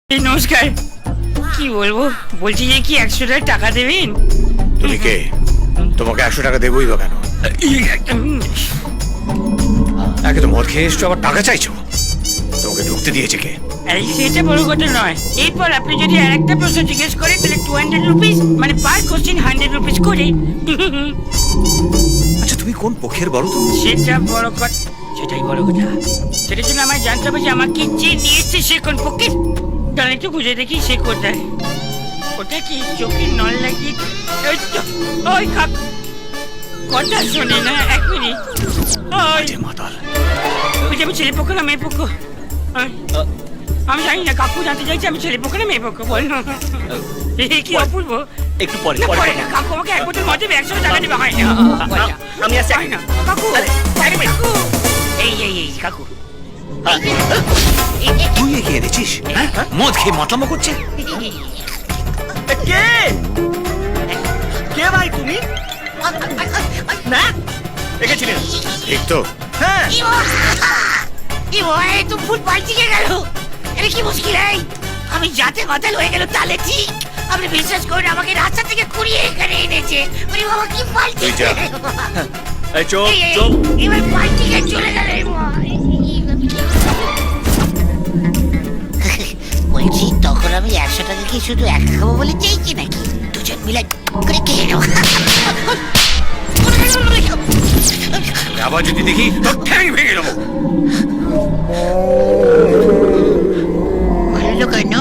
নমস্কার। কি বলবো, বলছি যে কি 100 টাকা দেবেন? তুমি কে? তোমাকে 100 টাকা দেবই বা কেন? একে তো মদ খেয়ে এসছো, আবার টাকা চাইছো। তোমাকে ঢুকতে দিয়েছে কে? আরে সেটা বড় কথা নয়। এরপর আপনি যদি আর একটা প্রশ্ন জিজ্ঞেস করেন তাহলে 200 রুপিস, মানে পার কোশ্চেন 100 রুপিস করে। আচ্ছা তুমি কোন পক্ষের বলো তো? সেটা বড় কথা, সেটাই বড় কথা। সেটার জন্য আমার জানতে হবে যে আমাকে যে নিয়ে এসছে সে কোন পক্ষের। তাহলে একটু খুঁজে দেখি সে কোথায়। ওটা কি চোখের নল লাগিয়ে? ওই তো, ওই কাক কথা শোনে না। 1 মিনিট। ওই মাতাল। ওই যে আমি ছেলে পক্ষ না মেয়ে পক্ষ? আমি জানি না, কাকু জানতে চাইছে আমি ছেলে পক্ষ না মেয়ে পক্ষ। বল না। কি অপূর্ব। একটু পরে না, পরে পরে না, কাকু আমাকে 1 বোতল মদ দেবে, 100 টাকা দেবে। হয় না, আমি আসছি। হয় না কাকু। আরে কাকু, এই কাকু। তুই এগিয়ে এনেছিস? মদ খেয়ে মাতলামো করছে। কে কে ভাই তুমি? না দেখেছিলেন? ঠিক তো? হ্যাঁ কি হয়, তো ফুল পাল্টিয়ে গেল। এটা কি মুশকিল? আমি যাতে মাতাল হয়ে গেল তাহলে ঠিক। আপনি বিশ্বাস করুন, আমাকে রাস্তা থেকে কুড়িয়ে এখানে এনেছে। ওরে বাবা, কি পাল্টি! তুই যা। এই চোপ চোপ। এবার পাল্টি গিয়ে চলে গেল। বলছি, তখন আমি 100 টাকা কি শুধু একা খাবো বলে চেয়েছি নাকি? দুজন মিলে করে খেয়ে নেবো। আবার যদি দেখি তোর ঠ্যাং ভেঙে দেবো। বললো কেন?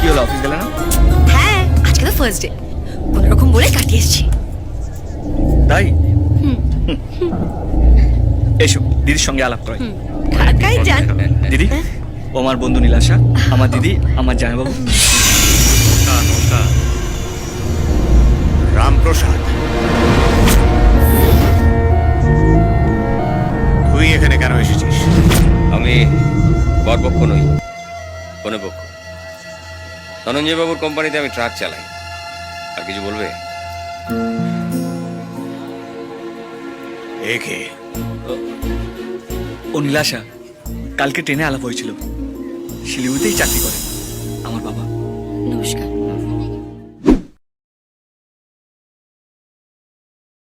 কি হলো, অফিস গেলে না? হ্যাঁ, আজকে তো ফার্স্ট ডে, কোনো রকম বলে কাটিয়ে এসেছি। তাই এসো দিদির সঙ্গে আলাপ করাই। ঢাকায় যান। দিদি, ও আমার বন্ধু নীলাশা, আমার দিদি, আমার জামাইবাবু। রামপ্রসাদ, তুই এখানে কেন এসেছিস? আমি বরপক্ষ নই, কোনো পক্ষ। ধনঞ্জয় বাবুর কোম্পানিতে আমি ট্রাক চালাই। আর কিছু বলবে? একে ও নীলাশা, কালকে ট্রেনে আলাপ হয়েছিল। শিলিগুড়িতেই চাকরি করে আমার বাবা। নমস্কার।